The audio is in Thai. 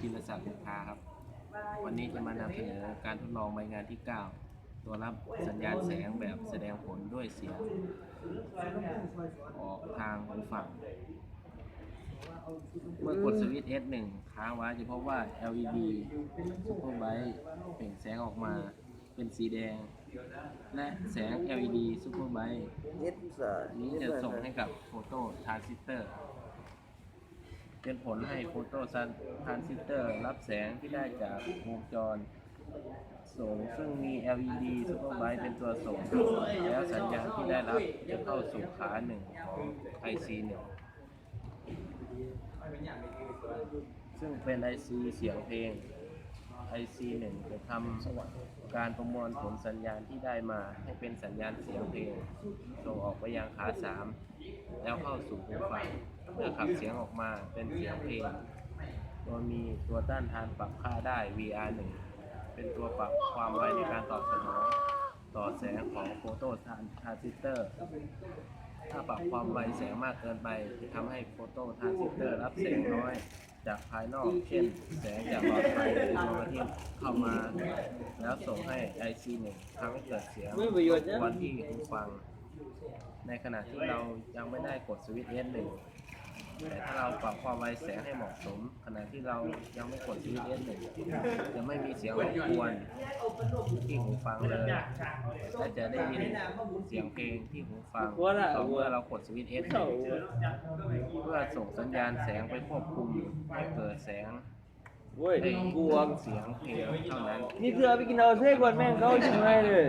จิรศักดิ์ครับ วันนี้จะมานำเสนอการทดลองใบงานที่ 9 ตัวรับสัญญาณแสงแบบแสดงผลด้วยเสียงออกทางหูฟัง เมื่อกดสวิตช์ S1 ค้างไว้จะพบว่า LED ซุปเปอร์ไบรท์เปล่งแสงออกมาเป็นสีแดง และแสง LED ซุปเปอร์ไบรท์นี้จะส่งให้กับโฟโตทรานซิสเตอร์เป็นผลให้โฟโตทรานซิสเตอร์รับแสงที่ได้จากวงจรส่งซึ่งมี LED ซุปเปอร์ไบรท์เป็นตัวส่งแล้วสัญญาณที่ได้รับจะเข้าสู่ขาหนึ่งของ IC1 ซึ่งเป็น IC เสียงเพลง IC1 จะทำการประมวลผลสัญญาณที่ได้มาให้เป็นสัญญาณเสียงเพลงส่งออกไปยังขา 3 แล้วเข้าสู่หูฟังเพื่อขับเสียงออกมาเป็นเสียงเพลงโดยมีตัวต้านทานปรับค่าได้ VR1 เป็นตัวปรับความไวในการตอบสนองต่อแสงของโฟโตทรานซิสเตอร์ถ้าปรับความไวแสงมากเกินไปจะทำให้โฟโตทรานซิสเตอร์รับแสงน้อยจากภายนอกเช่นแสงจากหลอดไฟหรือดวงอาทิตย์เข้ามาแล้วส่งให้ IC1 ทำให้เกิดเสียงรบกวนที่หูฟังในขณะที่เรายังไม่ได้กดสวิตช์ S1 แต่ถ้าเราปรับความไวแสงให้เหมาะสมขณะที่เรายังไม่กดสวิตช์ S1 จะไม่มีเสียงรบกวนที่หูฟังเลยและจะได้ยินเสียงเพลงที่หูฟังต่อเมื่อเรากดสวิตช์ S1 เพื่อส่งสัญญาณแสงไปควบคุมให้เกิดแสงได้กวงเสียงเพลงเท่านั้นนี่คือเอาไปกินเอาเท่ก่อนแม่งเขาชิมให้เลย